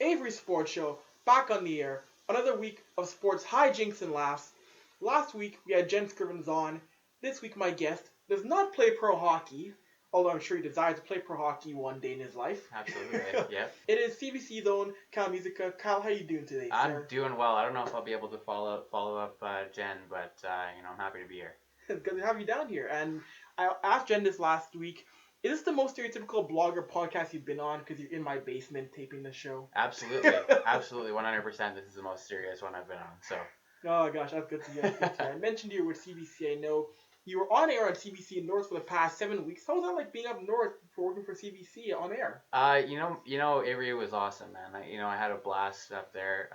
Avry Sports Show, back on the air. Another week of sports hijinks and laughs. Last week we had Jen Scrivens on. This week my guest does not play pro hockey, although I'm sure he desires to play pro hockey one day in his life. Absolutely, yeah. It is CBC's own Kyle Muzyka. Kyle, how are you doing today, I'm sir? doing well. I don't know if I'll be able to follow up Jen, but I'm happy to be here. It's good to have you down here. And I asked Jen this last week. Is this the most stereotypical blogger podcast you've been on because you're in my basement taping the show? Absolutely, 100%. This is the most serious one I've been on. So. Oh gosh, that's good to hear. I mentioned you were CBC. I know you were on air on CBC North for the past 7 weeks. How was that like being up north for working for CBC on air? Avry was awesome, man. I had a blast up there.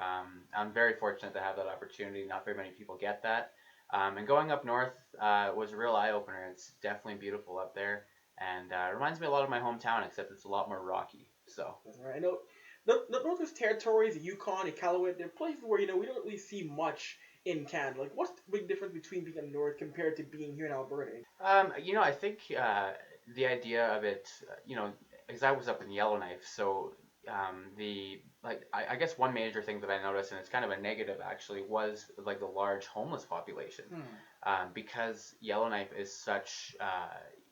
I'm very fortunate to have that opportunity. Not very many people get that. And going up north was a real eye opener. It's definitely beautiful up there. And it reminds me a lot of my hometown, except it's a lot more rocky. So. That's right. I know the Northwest Territories, the Yukon, and Iqaluit, they're places where we don't really see much in Canada. Like, what's the big difference between being up north compared to being here in Alberta? I think the idea of it, because I was up in Yellowknife, so I guess one major thing that I noticed, and it's kind of a negative actually, was like the large homeless population. Because Yellowknife is such,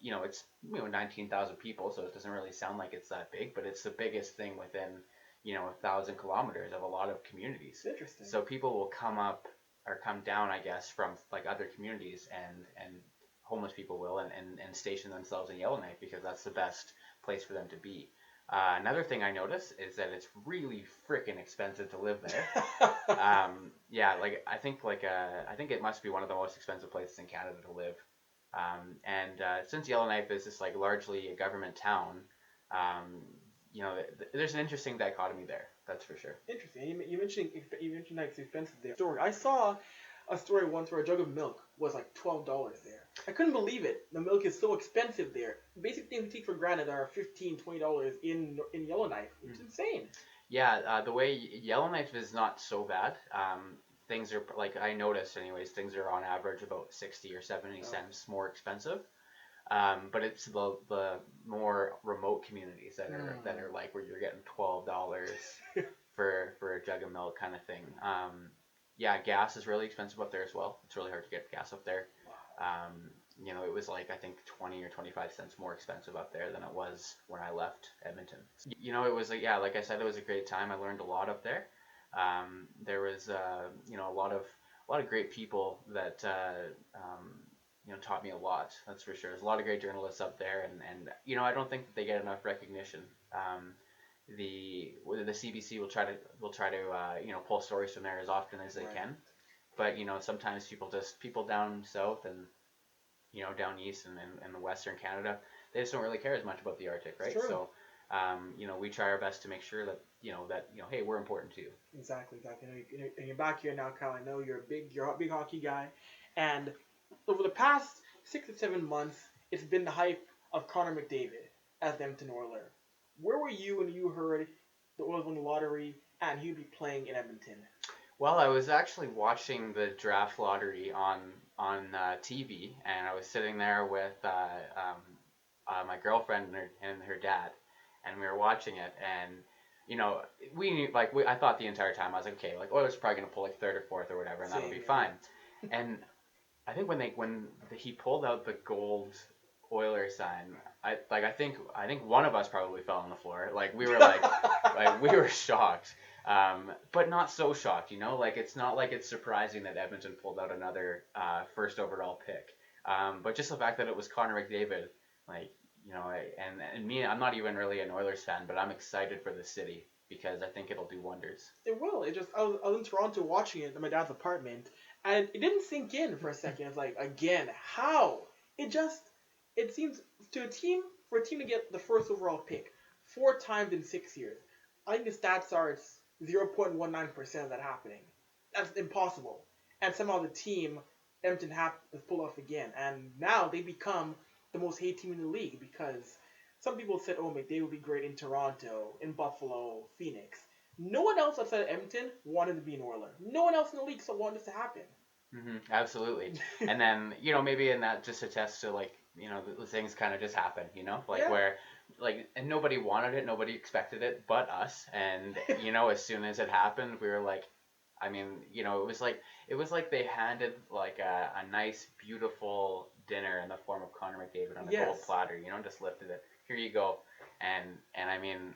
it's 19,000 people, so it doesn't really sound like it's that big, but it's the biggest thing within 1,000 kilometers of a lot of communities. Interesting. So people will come up or come down, I guess, from like other communities, and homeless people will and station themselves in Yellowknife because that's the best place for them to be. Another thing I noticed is that it's really freaking expensive to live there. I think it must be one of the most expensive places in Canada to live. Since Yellowknife is just like largely a government town, there's an interesting dichotomy there. That's for sure. Interesting. You mentioned that it's expensive there. Story. I saw a story once where a jug of milk was like $12 there. I couldn't believe it. The milk is so expensive there. Basic things we take for granted are $15, $20 in Yellowknife. It's insane. Yeah, the way Yellowknife is not so bad. Things are, like I noticed anyways, things are on average about 60 or 70 cents more expensive. But it's the more remote communities that are like where you're getting $12 for a jug of milk kind of thing. Gas is really expensive up there as well. It's really hard to get gas up there. It was like I think 20 or 25 cents more expensive up there than it was when I left Edmonton. It was like I said, it was a great time. I learned a lot up there. There was a lot of great people that taught me a lot. That's for sure. There's a lot of great journalists up there, and I don't think that they get enough recognition. The CBC will try to pull stories from there as often as they can, but sometimes people down south and down east and in the Western Canada, they just don't really care as much about the Arctic, right? Sure. So we try our best to make sure that hey, we're important too. Exactly. And you're back here now, Kyle. I know you're a big hockey guy, and over the past 6 to 7 months, it's been the hype of Connor McDavid as the Edmonton Oiler. Where were you when you heard the Oilers won the lottery and he'd be playing in Edmonton? Well, I was actually watching the draft lottery on TV, and I was sitting there with my girlfriend and her dad, and we were watching it, and we knew, I thought the entire time, I was like, okay, like Oilers are probably gonna pull like third or fourth or whatever, and that'll be fine. And I think when he pulled out the gold Oilers sign, I think one of us probably fell on the floor. Like we were we were shocked, but not so shocked. It's not like it's surprising that Edmonton pulled out another first overall pick. But just the fact that it was Connor McDavid, and me, I'm not even really an Oilers fan, but I'm excited for the city because I think it'll do wonders. It will. I was in Toronto watching it in my dad's apartment, and it didn't sink in for a second. It's like, again, how? It seems for a team to get the first overall pick 4 times in 6 years. I think the stats are it's 0.19% of that happening. That's impossible. And somehow the team, Edmonton, has pulled off again. And now they become the most hated team in the league because some people said, oh, McDavid would be great in Toronto, in Buffalo, Phoenix. No one else outside of Edmonton wanted to be an Oiler. No one else in the league wanted this to happen. Mm-hmm, absolutely. And then, maybe in that just attests to the things kind of just happen, where and nobody wanted it, nobody expected it, but us. And as soon as it happened, we were like, I mean, it was like they handed like a nice, beautiful dinner in the form of Connor McDavid on a gold platter. Just lifted it. Here you go. And I mean,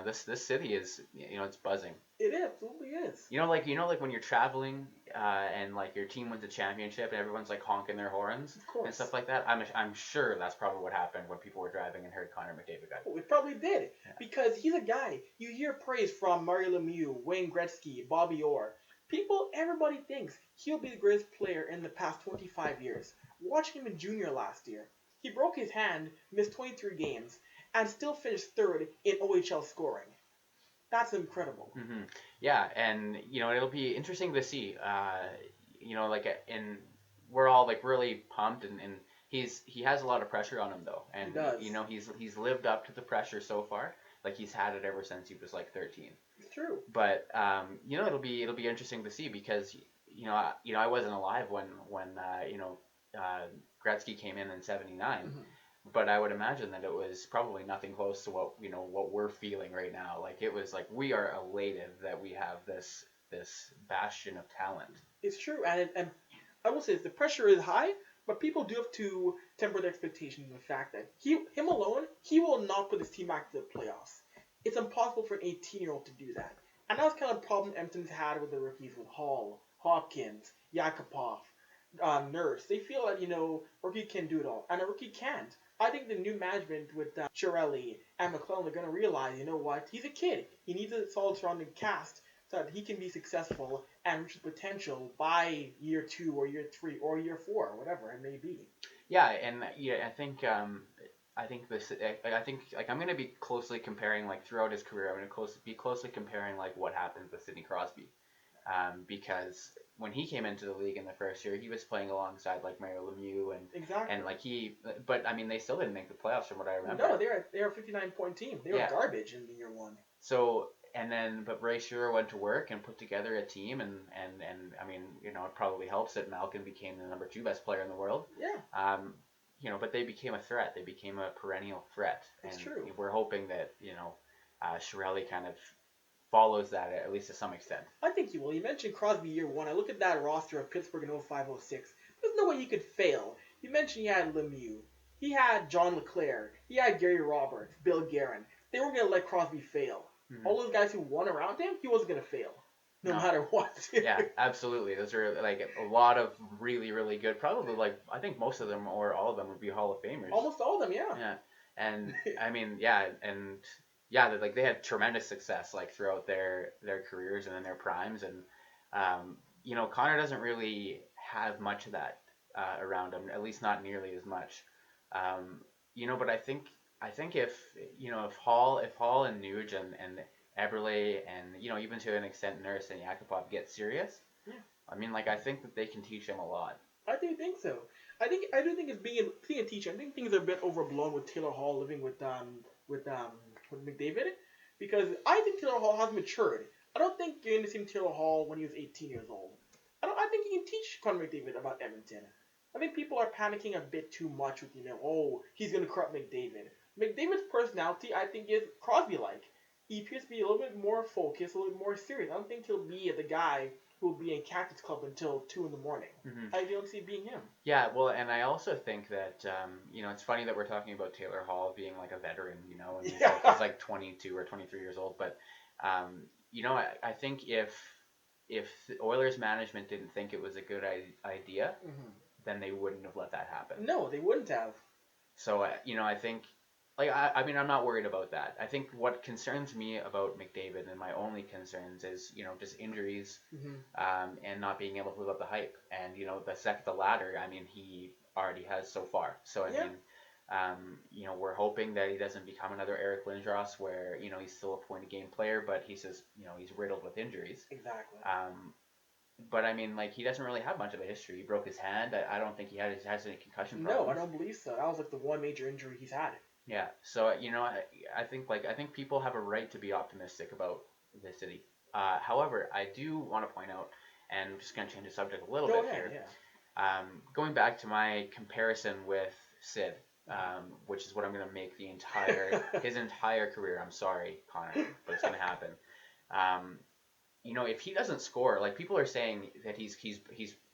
this city is, it's buzzing. It absolutely is. Like when you're traveling, and like your team wins a championship and everyone's like honking their horns and stuff like that. I'm sure that's probably what happened when people were driving and heard Connor McDavid got. Oh, it probably did, because he's a guy. You hear praise from Mario Lemieux, Wayne Gretzky, Bobby Orr. Everybody thinks he'll be the greatest player in the past 25 years. Watching him in junior last year, he broke his hand, missed 23 games, and still finished third in OHL scoring. That's incredible. Mm-hmm. Yeah, and it'll be interesting to see. And we're all like really pumped, and he has a lot of pressure on him though, and he does. He's lived up to the pressure so far. Like he's had it ever since he was like 13. It's true. But it'll be interesting to see, because I wasn't alive when Gretzky came in '79. Mm-hmm. But I would imagine that it was probably nothing close to what we're feeling right now. Like it was like we are elated that we have this bastion of talent. It's true, and I will say the pressure is high, but people do have to temper their expectations in the fact that him alone, he will not put his team back to the playoffs. It's impossible for an 18-year-old to do that, and that was kind of a problem Edmonton's had with the rookies, with Hall, Hopkins, Yakupov, Nurse. They feel that rookie can do it all, and a rookie can't. I think the new management with Chiarelli and McClellan are going to realize, what? He's a kid. He needs a solid surrounding cast so that he can be successful and reach his potential by year 2 or year 3 or year 4, whatever it may be. Yeah, and I think like I'm going to be closely comparing, like throughout his career, I'm going to be closely comparing like what happened with Sidney Crosby, because when he came into the league in the first year, he was playing alongside like Mario Lemieux and like but I mean they still didn't make the playoffs from what I remember. No, they're a 59-point team. They were garbage in year 1. So but Ray Shero went to work and put together a team, and I mean it probably helps that Malkin became the number 2 best player in the world. Yeah. But they became a threat. They became a perennial threat. It's and true. We're hoping that Chiarelli kind of follows that at least to some extent. I think he will. You mentioned Crosby year 1. I look at that roster of Pittsburgh in 05-06. There's no way he could fail. You mentioned he had Lemieux. He had John LeClaire. He had Gary Roberts, Bill Guerin. They weren't going to let Crosby fail. Mm-hmm. All those guys who won around him, he wasn't going to fail. No matter what. Yeah, absolutely. Those are like a lot of really, really good. Probably like I think most of them or all of them would be Hall of Famers. Almost all of them, yeah. Yeah, and I mean, like they had tremendous success like throughout their careers and in their primes, and Connor doesn't really have much of that around him, at least not nearly as much. But I think if Hall and Nuge and Eberle and even to an extent Nurse and Yakupov get serious, I mean like I think that they can teach him a lot. I do think so. I do think it's being a teacher. I think things are a bit overblown with Taylor Hall living with McDavid, because I think Taylor Hall has matured. I don't think you're going to see Taylor Hall when he was 18 years old. I think he can teach Connor McDavid about Edmonton. I think people are panicking a bit too much with he's going to corrupt McDavid. McDavid's personality, I think, is Crosby-like. He appears to be a little bit more focused, a little bit more serious. I don't think he'll be the guy who will be in Cactus Club until 2 in the morning. Mm-hmm. I don't see it being him. Yeah, well, and I also think that, it's funny that we're talking about Taylor Hall being like a veteran, and he's like 22 or 23 years old. But, I think if the Oilers management didn't think it was a good idea, mm-hmm. then they wouldn't have let that happen. No, they wouldn't have. So, I think... I mean, I'm not worried about that. I think what concerns me about McDavid, and my only concerns, is, just injuries, mm-hmm. And not being able to live up the hype. And, the latter, I mean, he already has so far. So, I mean, we're hoping that he doesn't become another Eric Lindros where, he's still a point-a-game player, but he's just, he's riddled with injuries. Exactly. But, I mean, like, he doesn't really have much of a history. He broke his hand. I don't think he has any concussion problems. No, I don't believe so. That was, like, the one major injury he's had. Yeah, so I think people have a right to be optimistic about the city. However, I do want to point out, and I'm just going to change the subject a little bit here. Yeah. Going back to my comparison with Sid, which is what I'm going to make his entire career. I'm sorry, Connor, but it's going to happen. If he doesn't score, like people are saying that he's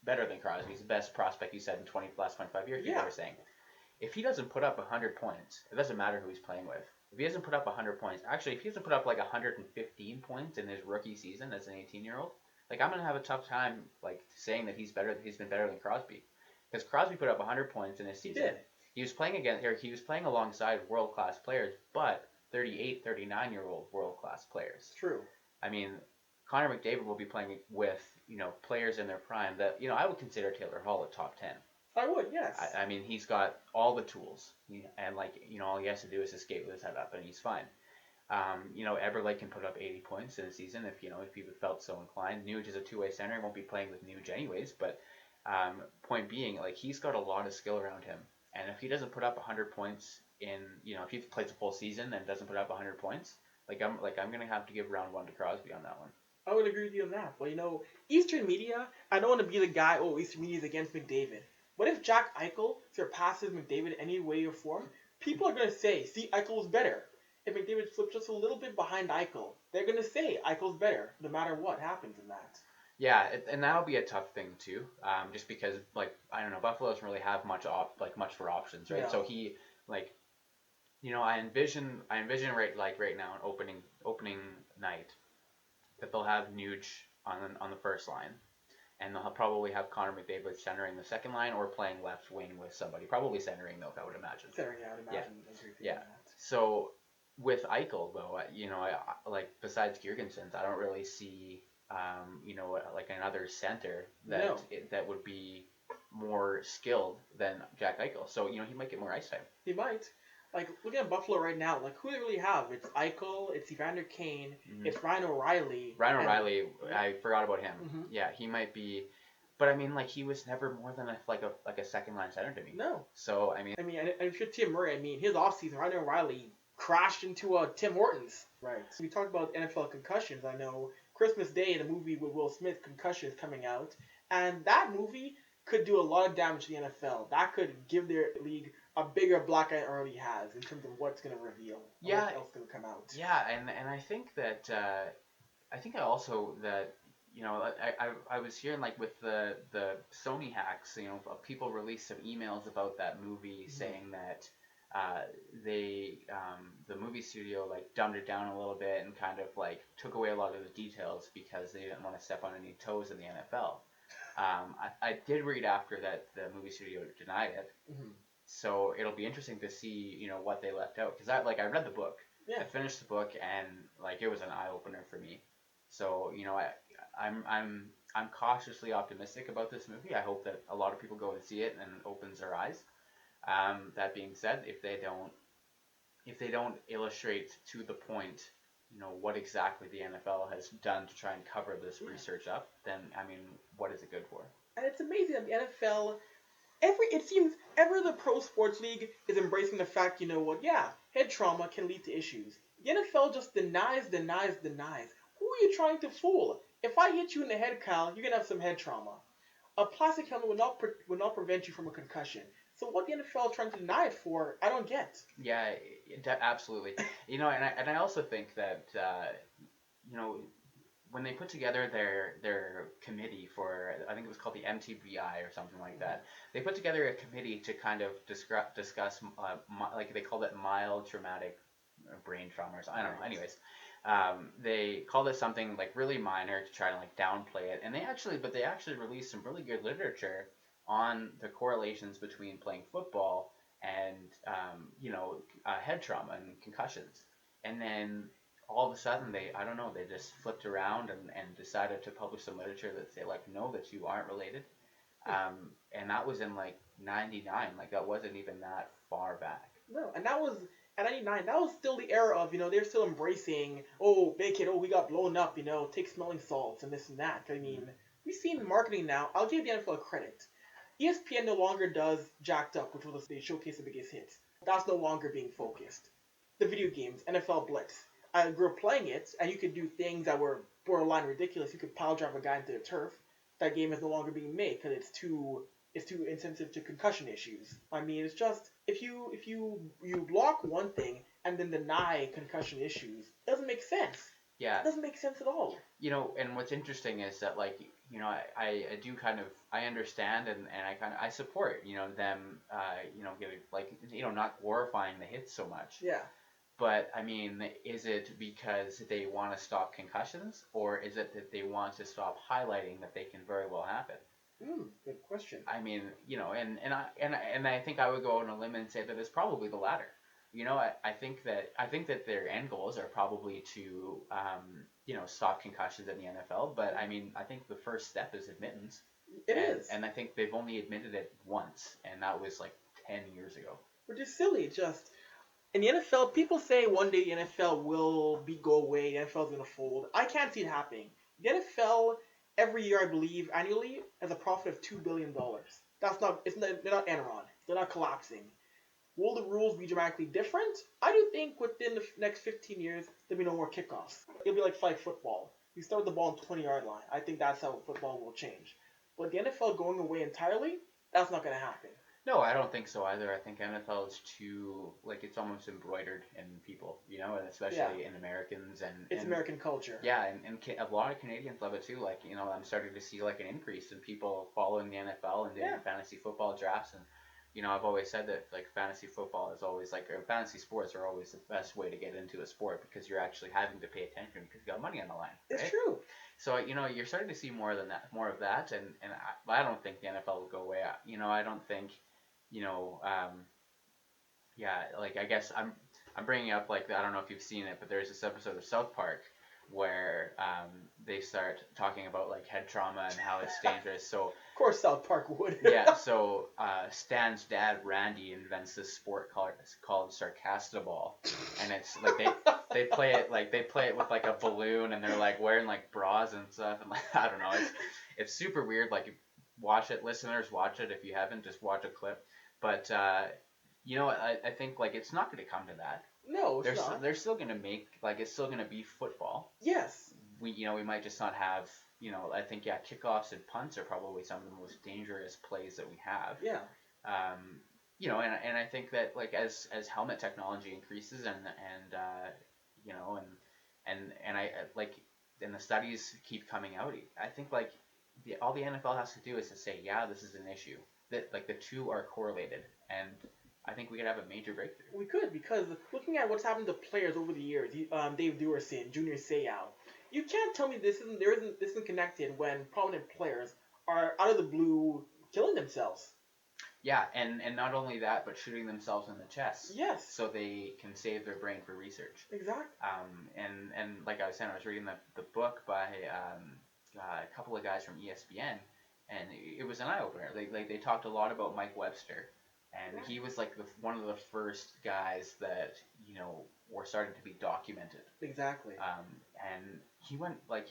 better than Crosby. He's the best prospect he said in last 25 years. People are saying if he doesn't put up 100 points, it doesn't matter who he's playing with. If he doesn't put up 100 points, actually, if he doesn't put up like 115 points in his rookie season as an 18-year-old, like I'm gonna have a tough time like saying that he's been better than Crosby, because Crosby put up 100 points in his season. He did. He was playing alongside world-class players, but 38, 39-year-old world-class players. True. I mean, Connor McDavid will be playing with players in their prime that I would consider Taylor Hall a top 10. I would, yes. I mean, he's got all the tools, and all he has to do is escape with his head up, and he's fine. Eberle can put up 80 points in a season if he felt so inclined. Nuge is a two-way center. He won't be playing with Nuge anyways, but point being, like, he's got a lot of skill around him, and if he doesn't put up 100 points if he plays a full season and doesn't put up 100 points, I'm gonna have to give round one to Crosby on that one. I would agree with you on that. But Eastern media, I don't want to be the guy. Oh, Eastern media is against McDavid. What if Jack Eichel surpasses McDavid in any way or form? People are going to say, see, Eichel's better. If McDavid slips just a little bit behind Eichel, they're going to say Eichel's better, no matter what happens in that. Yeah, and that'll be a tough thing too, just because I don't know, Buffalo doesn't really have much for options, right? No. So he I envision right now an opening night that they'll have Nuge on the first line. And they'll probably have Connor McDavid centering the second line or playing left wing with somebody. Probably centering, though, I would imagine. Centering, I would imagine. Yeah. So with Eichel, though, I besides Girgensons, I don't really see, another center that would be more skilled than Jack Eichel. So, he might get more ice time. He might. Looking at Buffalo right now, who do they really have? It's Eichel, it's Evander Kane, it's Ryan O'Reilly. O'Reilly, I forgot about him. Mm-hmm. Yeah, he might be, but I mean, he was never more than a second line center to me. No. So and if you're Tim Murray, his offseason, Ryan O'Reilly crashed into Tim Hortons. Right. We talked about NFL concussions. I know Christmas Day, the movie with Will Smith, Concussion, is coming out, and that movie could do a lot of damage to the NFL. That could give their league a bigger black eye it already has in terms of what's going to reveal. Yeah. What else is going to come out. Yeah, and I think that I also that I was hearing with the Sony hacks, people released some emails about that movie saying that the movie studio dumbed it down a little bit and kind of took away a lot of the details because they didn't want to step on any toes in the NFL. I did read after that the movie studio denied it. Mm-hmm. So it'll be interesting to see, what they left out. Because I read the book. Yeah. I finished the book and it was an eye opener for me. So I'm cautiously optimistic about this movie. I hope that a lot of people go and see it and it opens their eyes. That being said, if they don't illustrate to the point, what exactly the NFL has done to try and cover this research up, then what is it good for? And it's amazing that the NFL. It seems every other pro sports league is embracing the fact, head trauma can lead to issues. The NFL just denies. Who are you trying to fool? If I hit you in the head, Kyle, you're going to have some head trauma. A plastic helmet will not prevent you from a concussion. So what the NFL is trying to deny it for, I don't get. Yeah, absolutely. And I also think that, when they put together their committee for, I think it was called the MTBI or something like that, they put together a committee to kind of discuss they called it mild traumatic brain trauma or something. I don't know. Anyways, they called it something really minor to try to downplay it, and they actually released some really good literature on the correlations between playing football and head trauma and concussions, and then all of a sudden they just flipped around and decided to publish some literature that say no, that you aren't related, and that was in 99. That wasn't even that far back. No, and that was at 99. That was still the era of they're still embracing big kid, we got blown up, take smelling salts and this and that. We've seen marketing now. I'll give the NFL credit. ESPN no longer does Jacked Up, which was they showcase the biggest hits. That's no longer being focused. The video games, NFL Blitz. I grew up playing it, and you could do things that were borderline ridiculous. You could pile drive a guy into the turf. That game is no longer being made because it's too is too insensitive to concussion issues. I mean, it's just if you block one thing and then deny concussion issues, it doesn't make sense. Yeah. It doesn't make sense at all. And what's interesting is that, like, I do kind of, I understand, and I support, them, getting, like, not glorifying the hits so much. Yeah. But, I mean, is it because they want to stop concussions, or is it that they want to stop highlighting that they can very well happen? Good question. I mean, I think I would go on a limb and say that it's probably the latter. I think that their end goals are probably to stop concussions in the NFL. But I mean, I think the first step is admittance. It is. And I think they've only admitted it once, and that was like 10 years ago. Which is silly. Just in the NFL, people say one day the NFL will go away. The NFL is going to fold. I can't see it happening. The NFL every year, I believe, annually has a profit of $2 billion. That's not. They're not Enron. They're not collapsing. Will the rules be dramatically different? I do think within the next 15 years, there'll be no more kickoffs. It'll be like flag football. You start the ball on the 20-yard line. I think that's how football will change. But the NFL going away entirely, that's not going to happen. No, I don't think so either. I think NFL is too, like, it's almost embroidered in people, and especially in Americans. It's American culture. Yeah, and a lot of Canadians love it too. Like, I'm starting to see, like, an increase in people following the NFL and doing fantasy football drafts. And I've always said that, like, fantasy football is always, like, or fantasy sports are always the best way to get into a sport, because you're actually having to pay attention because you got money on the line. Right? It's true. So, you're starting to see more of that, and I don't think the NFL will go away. I don't think, like, I guess I'm bringing up, like, I don't know if you've seen it, but there's this episode of South Park where they start talking about, like, head trauma and how it's dangerous. So of course South Park would. Yeah, so Stan's dad Randy invents this sport called Sarcastiball, and it's like they play it with, like, a balloon, and they're, like, wearing, like, bras and stuff, and, like, I don't know, it's super weird. Like, watch it, listeners, watch it. If you haven't, just watch a clip. But I think, like, it's not going to come to that. No, it's not. They're still going to make, like, it's still going to be football. Yes. We might just not have, I think, kickoffs and punts are probably some of the most dangerous plays that we have. Yeah. And I think that, like, as helmet technology increases and I like, and the studies keep coming out, I think, like, all the NFL has to do is to say, yeah, this is an issue, that, like, the two are correlated, and I think we could have a major breakthrough. We could, because looking at what's happened to players over the years, Dave Duerson, Junior Seau, you can't tell me this isn't connected when prominent players are out of the blue killing themselves. Yeah, and not only that, but shooting themselves in the chest. Yes. So they can save their brain for research. Exactly. And like I was saying, I was reading the book by a couple of guys from ESPN, and it was an eye opener. They talked a lot about Mike Webster. And he was, like, one of the first guys that, were starting to be documented. Exactly. And he went, like,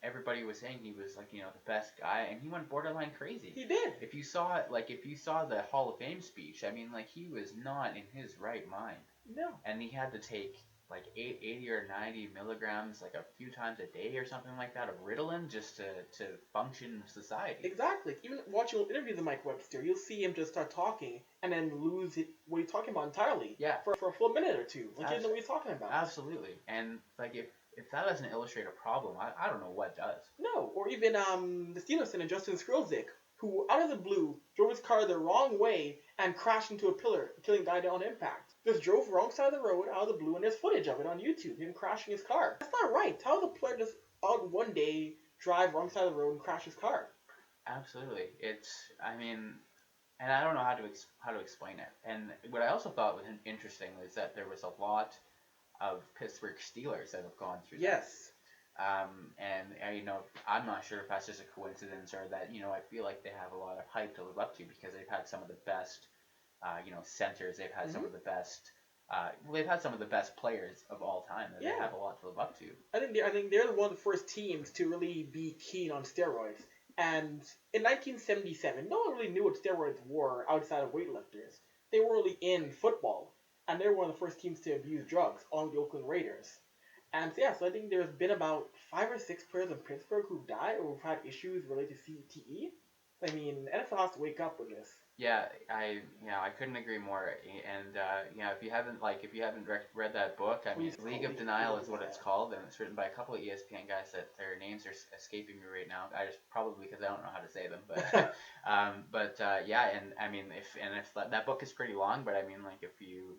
everybody was saying he was, like, the best guy, and he went borderline crazy. He did. If you saw the Hall of Fame speech, I mean, like, he was not in his right mind. No. And he had to take, like, 80 or 90 milligrams, like, a few times a day or something like that of Ritalin just to function in society. Exactly. Even watching interviews of Mike Webster, you'll see him just start talking and then lose what he's talking about entirely. Yeah. For a full minute or two. Like, he doesn't know what he's talking about. Absolutely. And, like, if that doesn't illustrate a problem, I don't know what does. No. Or even the Steelers and Justin Skrilzik, who out of the blue drove his car the wrong way and crashed into a pillar, killing a guy on impact. Just drove wrong side of the road out of the blue, and there's footage of it on YouTube, him crashing his car. That's not right. How does a player just out one day drive wrong side of the road and crash his car? Absolutely. And I don't know how to explain it. And what I also thought was interesting was that there was a lot of Pittsburgh Steelers that have gone through Yes. that. And I'm not sure if that's just a coincidence or that, I feel like they have a lot of hype to live up to because they've had some of the best, centers. They've had some of the best. They've had some of the best players of all time that they have a lot to live up to. I think they're one of the first teams to really be keen on steroids. And in 1977, no one really knew what steroids were outside of weightlifters. They were really in football, and they were one of the first teams to abuse drugs on the Oakland Raiders. And so I think there's been about 5 or 6 players in Pittsburgh who've died or who've had issues related to CTE. I mean, NFL has to wake up with this. I couldn't agree more. And if you haven't read that book, I mean, Please League call of League Denial of is what it's Denial. called, and it's written by a couple of ESPN guys that their names are escaping me right now. I just probably because I don't know how to say them, but yeah, and I mean, if that book is pretty long, but I mean, like if you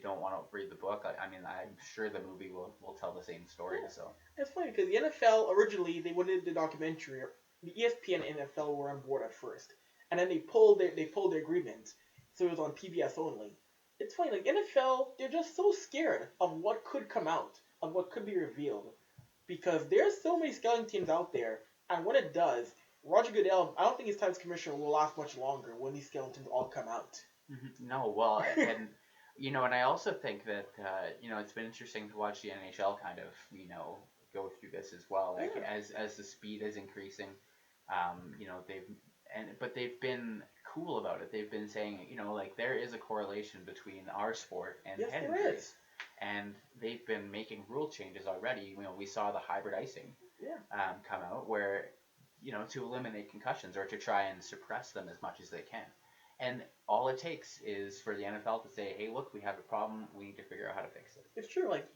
don't want to read the book, I mean, I'm sure the movie will tell the same story. Yeah, So it's funny because the NFL originally they wanted the documentary. The ESPN and NFL were on board at first, and then they pulled their agreement, so it was on PBS only. It's funny, like NFL, they're just so scared of what could come out, of what could be revealed, because there's so many skeletons out there, and when it does, Roger Goodell, I don't think his time as commissioner will last much longer when these skeletons all come out. no, well, and and I also think that it's been interesting to watch the NHL kind of go through this as well. Like Yeah, as the speed is increasing, they've been cool about it. They've been saying like there is a correlation between our sport and yes, head there is. injuries, and they've been making rule changes already. We saw the hybrid icing Yeah, come out where to eliminate concussions or to try and suppress them as much as they can. And all it takes is for the NFL to say, "Hey, look, we have a problem. We need to figure out how to fix it." it's true. Like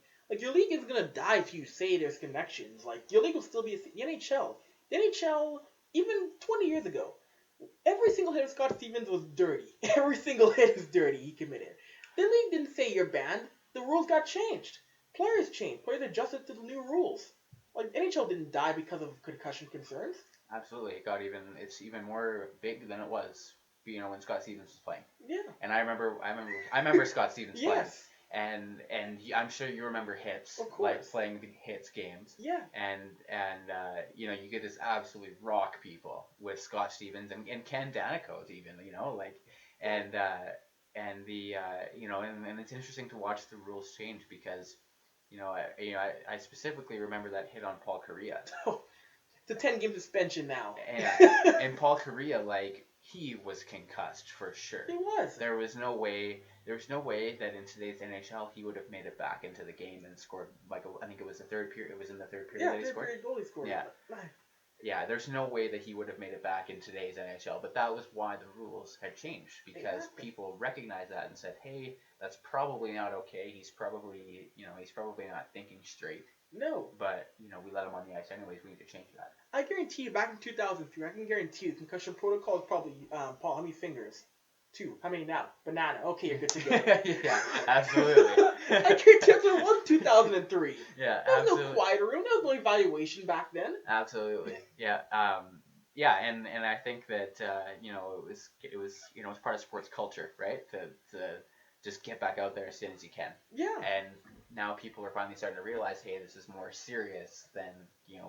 your league is gonna die if you say there's connections. Like your league will still be the NHL. The NHL, even 20 years ago, every single hit of Scott Stevens was dirty. Every single hit is dirty he committed. The league didn't say you're banned. The rules got changed. Players changed. Players adjusted to the new rules. Like NHL didn't die because of concussion concerns. Absolutely, it's even more big than it was, when Scott Stevens was playing. Yeah. And I remember Scott Stevens playing, Yes. and I'm sure you remember hits Of like course. playing the hits games, Yeah. and you get this absolutely rock people with Scott Stevens and Ken Danico's even like and and it's interesting to watch the rules change because I specifically remember that hit on Paul Correa. It's a 10-game suspension now. And Paul Correa, like he was concussed for sure. He was. There was no way that in today's NHL he would have made it back into the game and scored I think it was the third period. It was in the third period Yeah, that he third scored. period goal he scored. Yeah, yeah. There's no way that he would have made it back in today's NHL. But that was why the rules had changed because Exactly. people recognized that and said, "Hey, that's probably not okay. He's probably not thinking straight." No. But we let him on the ice anyways. We need to change that. I guarantee you, back in 2003, I can guarantee you, the concussion protocol is probably, Paul, how many fingers? Two. How many now? Banana. Okay, you're good to go. Yeah, absolutely. I guarantee you, there was 2003. Yeah, There was no absolutely. quiet room. There was no evaluation back then. Absolutely. Yeah. Yeah, and I think that it's part of sports culture, right? To just get back out there as soon as you can. Yeah. And now people are finally starting to realize, hey, this is more serious than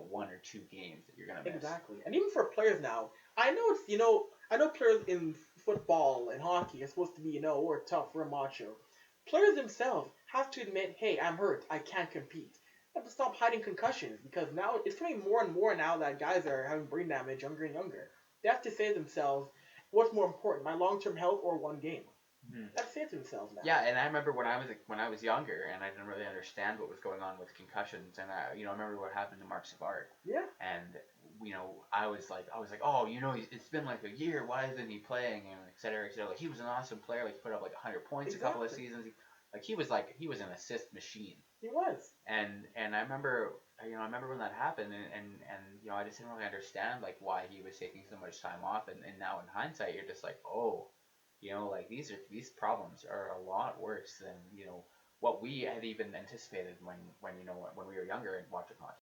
one or two games that you're gonna miss. Exactly. And even for players now, I know I know players in football and hockey are supposed to be, we're tough, we're macho. Players themselves have to admit, hey, I'm hurt, I can't compete. They have to stop hiding concussions because now it's becoming more and more now that guys are having brain damage younger and younger. They have to say to themselves, what's more important, my long-term health or one game? Mhm. They have to say it to themselves now. Yeah, and I remember when I was younger and I didn't really understand what was going on with concussions, and I remember what happened to Mark Savard, Yeah. and I was like, oh, it's been like a year, why isn't he playing, and et cetera, et cetera. Like he was an awesome player, like he put up like 100 points a couple of Exactly. seasons, like he was an assist machine, He was. and I remember when that happened, and I just didn't really understand like why he was taking so much time off, and now in hindsight, you're just like, oh. Like these problems are a lot worse than what we had even anticipated when we were younger and watching hockey.